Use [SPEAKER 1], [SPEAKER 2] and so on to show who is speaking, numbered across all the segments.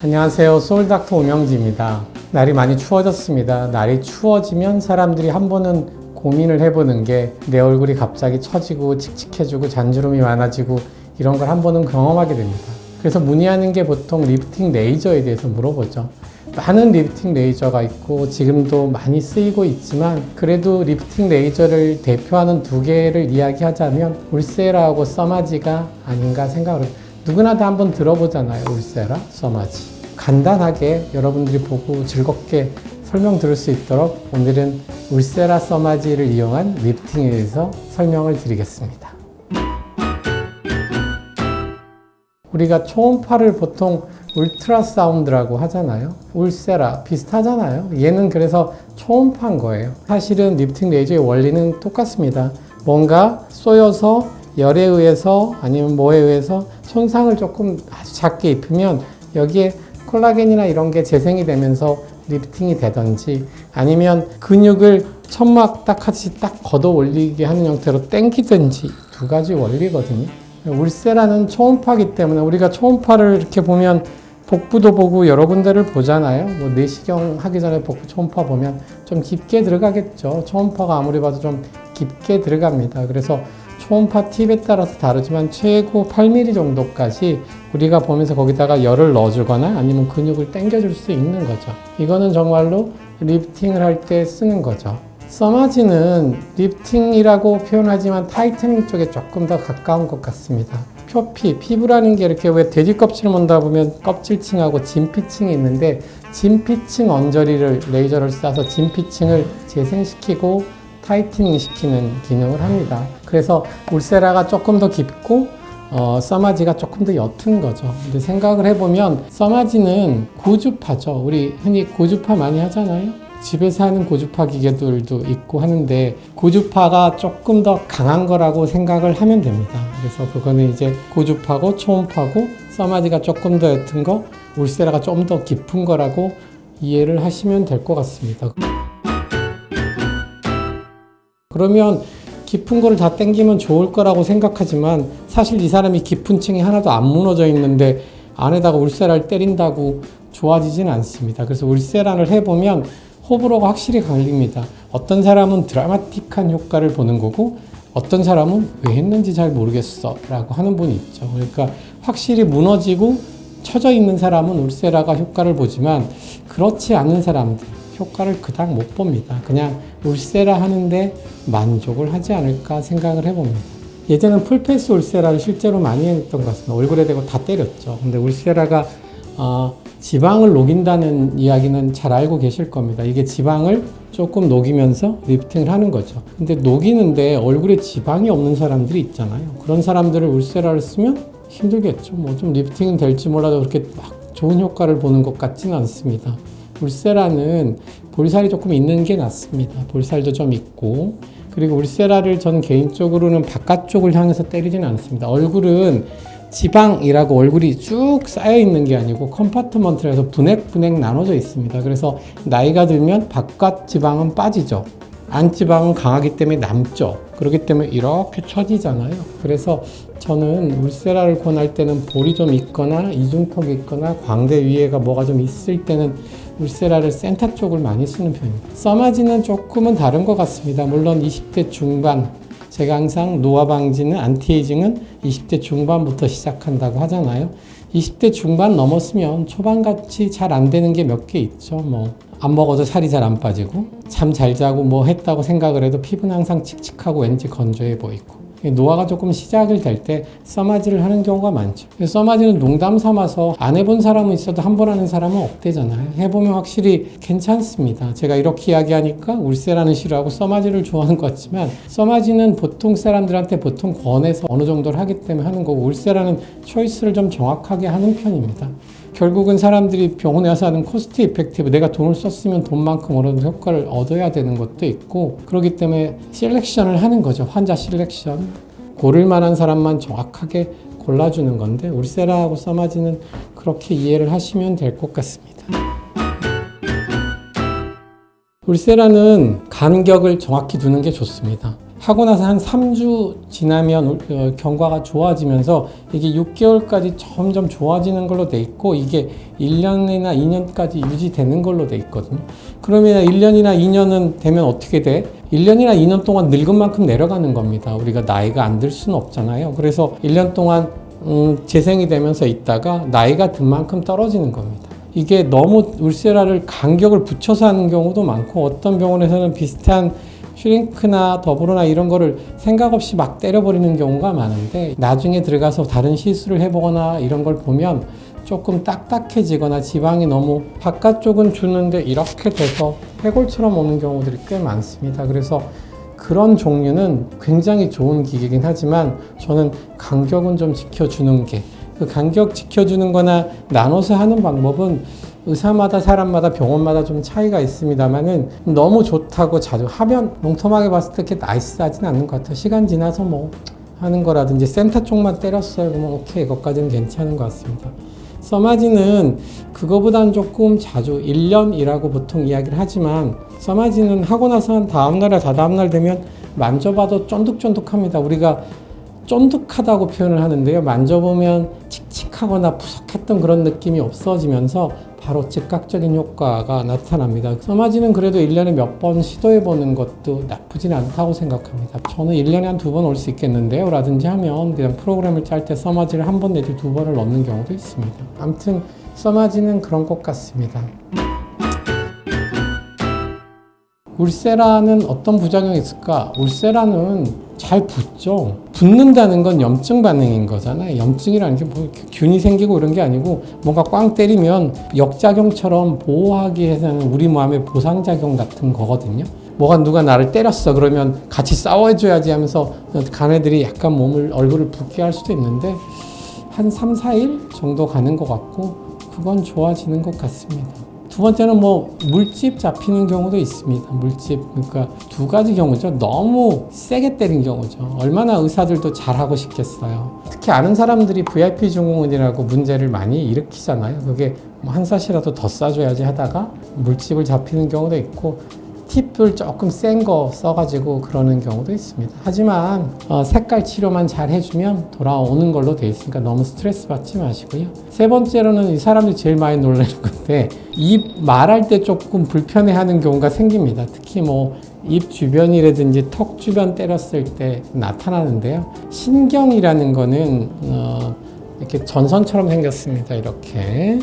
[SPEAKER 1] 안녕하세요. 소울닥터 오명지입니다. 날이 많이 추워졌습니다. 날이 추워지면 사람들이 한 번은 고민을 해보는 게 내 얼굴이 갑자기 처지고 칙칙해지고 잔주름이 많아지고 이런 걸 한 번은 경험하게 됩니다. 그래서 문의하는 게 보통 리프팅 레이저에 대해서 물어보죠. 많은 리프팅 레이저가 있고 지금도 많이 쓰이고 있지만 그래도 리프팅 레이저를 대표하는 두 개를 이야기하자면 울세라하고 써마지가 아닌가 생각을 해요. 누구나 다 한번 들어보잖아요. 울세라, 써마지. 간단하게 여러분들이 보고 즐겁게 설명 들을 수 있도록 오늘은 울세라, 써마지를 이용한 리프팅에 대해서 설명을 드리겠습니다. 우리가 초음파를 보통 울트라 사운드라고 하잖아요. 울세라 비슷하잖아요. 얘는 그래서 초음파인 거예요. 사실은 리프팅 레이저의 원리는 똑같습니다. 뭔가 쏘여서 열에 의해서 아니면 뭐에 의해서 손상을 조금 아주 작게 입히면 여기에 콜라겐이나 이런 게 재생이 되면서 리프팅이 되든지 아니면 근육을 천막 딱 하듯이 딱 걷어 올리게 하는 형태로 당기든지 두 가지 원리거든요. 울세라는 초음파이기 때문에 우리가 초음파를 이렇게 보면 복부도 보고 여러 군데를 보잖아요. 뭐 내시경 하기 전에 복부 초음파 보면 좀 깊게 들어가겠죠. 초음파가 아무리 봐도 좀 깊게 들어갑니다. 그래서 초음파 팁에 따라서 다르지만 최고 8mm 정도까지 우리가 보면서 거기다가 열을 넣어주거나 아니면 근육을 당겨줄 수 있는 거죠. 이거는 정말로 리프팅을 할 때 쓰는 거죠. 써마지는 리프팅이라고 표현하지만 타이트닝 쪽에 조금 더 가까운 것 같습니다. 표피, 피부라는 게 이렇게 왜 돼지 껍질을 본다 보면 껍질층하고 진피층이 있는데 진피층 언저리를 레이저를 쏴서 진피층을 재생시키고 타이트닝 시키는 기능을 합니다. 그래서 울세라가 조금 더 깊고 써마지가 조금 더 옅은 거죠. 근데 생각을 해보면 써마지는 고주파죠. 우리 흔히 고주파 많이 하잖아요. 집에서 하는 고주파 기계들도 있고 하는데 고주파가 조금 더 강한 거라고 생각을 하면 됩니다. 그래서 그거는 이제 고주파고 초음파고 써마지가 조금 더 옅은 거, 울세라가 좀 더 깊은 거라고 이해를 하시면 될 것 같습니다. 그러면 깊은 거를 다 당기면 좋을 거라고 생각하지만 사실 이 사람이 깊은 층이 하나도 안 무너져 있는데 안에다가 울세라를 때린다고 좋아지진 않습니다. 그래서 울세라를 해보면 호불호가 확실히 갈립니다. 어떤 사람은 드라마틱한 효과를 보는 거고 어떤 사람은 왜 했는지 잘 모르겠어 라고 하는 분이 있죠. 그러니까 확실히 무너지고 처져 있는 사람은 울세라가 효과를 보지만 그렇지 않은 사람들 효과를 그닥 못 봅니다. 그냥 울세라 하는데 만족을 하지 않을까 생각을 해봅니다. 예전엔 풀페이스 울세라를 실제로 많이 했던 것 같습니다. 얼굴에 대고 다 때렸죠. 근데 울세라가 지방을 녹인다는 이야기는 잘 알고 계실 겁니다. 이게 지방을 조금 녹이면서 리프팅을 하는 거죠. 근데 녹이는데 얼굴에 지방이 없는 사람들이 있잖아요. 그런 사람들을 울세라를 쓰면 힘들겠죠. 뭐 좀 리프팅은 될지 몰라도 그렇게 막 좋은 효과를 보는 것 같지는 않습니다. 울세라는 볼살이 조금 있는 게 낫습니다. 볼살도 좀 있고 그리고 울세라를 저는 개인적으로는 바깥쪽을 향해서 때리지는 않습니다. 얼굴은 지방이라고 얼굴이 쭉 쌓여 있는 게 아니고 컴파트먼트로 해서 분액 나눠져 있습니다. 그래서 나이가 들면 바깥 지방은 빠지죠. 안 지방은 강하기 때문에 남죠. 그렇기 때문에 이렇게 처지잖아요. 그래서 저는 울세라를 권할 때는 볼이 좀 있거나 이중턱이 있거나 광대 위에가 뭐가 좀 있을 때는 울세라를 센터 쪽을 많이 쓰는 편입니다. 써마지는 조금은 다른 것 같습니다. 물론 20대 중반, 제가 항상 노화 방지는 안티에이징은 20대 중반부터 시작한다고 하잖아요. 20대 중반 넘었으면 초반같이 잘 안 되는 게 몇 개 있죠. 뭐 안 먹어도 살이 잘 안 빠지고 잠 잘 자고 뭐 했다고 생각을 해도 피부는 항상 칙칙하고 왠지 건조해 보이고 노화가 조금 시작을 될 때 써마지를 하는 경우가 많죠. 써마지는 농담 삼아서 안 해본 사람은 있어도 한 번 하는 사람은 없대잖아요. 해보면 확실히 괜찮습니다. 제가 이렇게 이야기하니까 울세라는 싫어하고 써마지를 좋아하는 것 같지만 써마지는 보통 사람들한테 보통 권해서 어느 정도를 하기 때문에 하는 거고 울세라는 초이스를 좀 정확하게 하는 편입니다. 결국은 사람들이 병원에 와서 하는 코스트 이펙티브, 내가 돈을 썼으면 돈만큼 어느 정도 효과를 얻어야 되는 것도 있고 그렇기 때문에 셀렉션을 하는 거죠. 환자 셀렉션. 고를 만한 사람만 정확하게 골라주는 건데 울세라하고 써마지는 그렇게 이해를 하시면 될 것 같습니다. 울세라는 간격을 정확히 두는 게 좋습니다. 하고 나서 한 3주 지나면 경과가 좋아지면서 이게 6개월까지 점점 좋아지는 걸로 돼 있고 이게 1년이나 2년까지 유지되는 걸로 돼 있거든요. 그러면 1년이나 2년은 되면 어떻게 돼? 1년이나 2년 동안 늙은 만큼 내려가는 겁니다. 우리가 나이가 안 들 수는 없잖아요. 그래서 1년 동안 재생이 되면서 있다가 나이가 든 만큼 떨어지는 겁니다. 이게 너무 울세라를 간격을 붙여서 하는 경우도 많고 어떤 병원에서는 비슷한 슈링크나 더블로나 이런 거를 생각 없이 막 때려버리는 경우가 많은데 나중에 들어가서 다른 시술을 해보거나 이런 걸 보면 조금 딱딱해지거나 지방이 너무 바깥쪽은 주는데 이렇게 돼서 해골처럼 오는 경우들이 꽤 많습니다. 그래서 그런 종류는 굉장히 좋은 기계이긴 하지만 저는 간격은 좀 지켜주는 게 그 간격 지켜주는 거나 나눠서 하는 방법은 의사마다 사람마다 병원마다 좀 차이가 있습니다만은 너무 좋다고 자주 하면 롱텀하게 봤을 때 그렇게 나이스하진 않는 것 같아요. 시간 지나서 뭐 하는 거라든지 센터 쪽만 때렸어요. 그러면 오케이, 이것까지는 괜찮은 것 같습니다. 서마지는 그거보다는 조금 자주 1년이라고 보통 이야기를 하지만 서마지는 하고 나서 한 다음날이나 다다음날 되면 만져봐도 쫀득쫀득합니다. 우리가 쫀득하다고 표현을 하는데요. 만져보면 칙칙하거나 푸석했던 그런 느낌이 없어지면서 바로 즉각적인 효과가 나타납니다. 서마지는 그래도 1년에 몇 번 시도해보는 것도 나쁘진 않다고 생각합니다. 저는 1년에 한 2번 올 수 있겠는데요 라든지 하면 그냥 프로그램을 짤 때 서마지를 한 번 내지 2번을 넣는 경우도 있습니다. 아무튼 서마지는 그런 것 같습니다. 울세라는 어떤 부작용이 있을까? 울세라는 잘 붓죠. 붓는다는 건 염증 반응인 거잖아요. 염증이라는 게 뭐 균이 생기고 이런 게 아니고 뭔가 꽝 때리면 역작용처럼 보호하기 위해서는 우리 마음의 보상작용 같은 거거든요. 뭐가 누가 나를 때렸어 그러면 같이 싸워줘야지 하면서 가네들이 약간 얼굴을 붓게 할 수도 있는데 한 3, 4일 정도 가는 것 같고 그건 좋아지는 것 같습니다. 두 번째는 뭐 물집 잡히는 경우도 있습니다. 물집, 그러니까 두 가지 경우죠. 너무 세게 때린 경우죠. 얼마나 의사들도 잘하고 싶겠어요. 특히 아는 사람들이 VIP 증후군이라고 문제를 많이 일으키잖아요. 그게 뭐 한 사시라도 더 싸줘야지 하다가 물집을 잡히는 경우도 있고 팁을 조금 센 거 써가지고 그러는 경우도 있습니다. 하지만 색깔 치료만 잘 해주면 돌아오는 걸로 돼 있으니까 너무 스트레스 받지 마시고요. 세 번째로는 이 사람들이 제일 많이 놀라는 건데 입 말할 때 조금 불편해하는 경우가 생깁니다. 특히 뭐 입 주변이라든지 턱 주변 때렸을 때 나타나는데요. 신경이라는 거는 이렇게 전선처럼 생겼습니다. 이렇게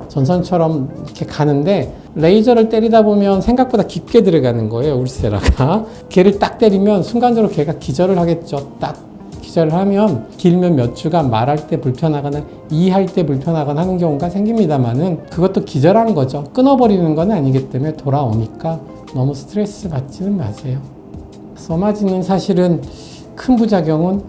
[SPEAKER 1] 전선처럼 이렇게 가는데 레이저를 때리다 보면 생각보다 깊게 들어가는 거예요. 울세라가. 걔를 딱 때리면 순간적으로 걔가 기절을 하겠죠. 딱 기절을 하면 길면 몇 주간 말할 때 불편하거나 이해할 때 불편하거나 하는 경우가 생깁니다만은 그것도 기절한 거죠. 끊어버리는 건 아니기 때문에 돌아오니까 너무 스트레스 받지는 마세요. 서마지는 사실은 큰 부작용은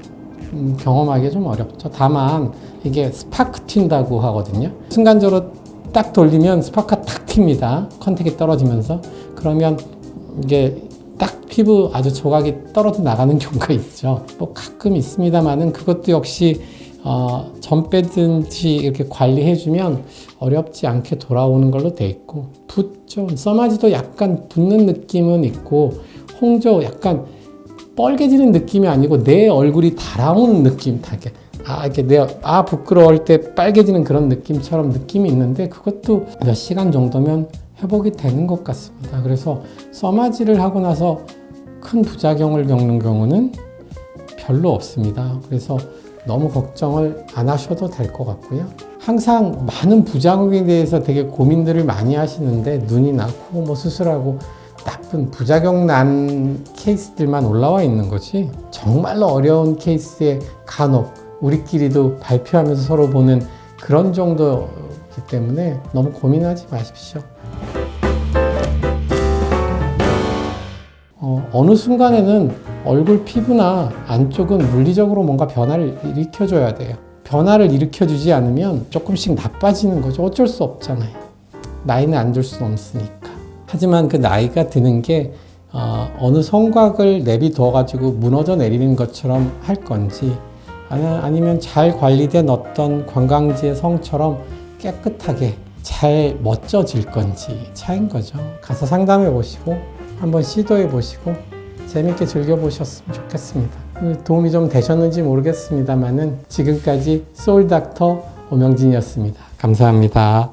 [SPEAKER 1] 경험하기 좀 어렵죠. 다만 이게 스파크 튄다고 하거든요. 순간적으로 딱 돌리면 스파크가 탁 튑니다. 컨택이 떨어지면서. 그러면 이게 딱 피부 아주 조각이 떨어져 나가는 경우가 있죠. 뭐 가끔 있습니다만은 그것도 역시 전 빼든지 이렇게 관리해주면 어렵지 않게 돌아오는 걸로 돼 있고 붓죠. 서마지도 약간 붓는 느낌은 있고 홍조 약간 뻘개지는 느낌이 아니고 내 얼굴이 달아오는 느낌 타게. 이렇게 부끄러울 때 빨개지는 그런 느낌처럼 느낌이 있는데 그것도 몇 시간 정도면 회복이 되는 것 같습니다. 그래서 서마지를 하고 나서 큰 부작용을 겪는 경우는 별로 없습니다. 그래서 너무 걱정을 안 하셔도 될 것 같고요. 항상 많은 부작용에 대해서 되게 고민들을 많이 하시는데 눈이나 코 뭐 수술하고 나쁜 부작용 난 케이스들만 올라와 있는 거지 정말로 어려운 케이스에 간혹 우리끼리도 발표하면서 서로 보는 그런 정도이기 때문에 너무 고민하지 마십시오. 어느 순간에는 얼굴 피부나 안쪽은 물리적으로 뭔가 변화를 일으켜줘야 돼요. 변화를 일으켜주지 않으면 조금씩 나빠지는 거죠. 어쩔 수 없잖아요. 나이는 안 들 수는 없으니까. 하지만 그 나이가 드는 게 어느 성곽을 내비둬가지고 무너져 내리는 것처럼 할 건지 아니면 잘 관리된 어떤 관광지의 성처럼 깨끗하게 잘 멋져질 건지 차이인 거죠. 가서 상담해 보시고 한번 시도해 보시고 재밌게 즐겨보셨으면 좋겠습니다. 도움이 좀 되셨는지 모르겠습니다만은 지금까지 소울닥터 오명진이었습니다. 감사합니다.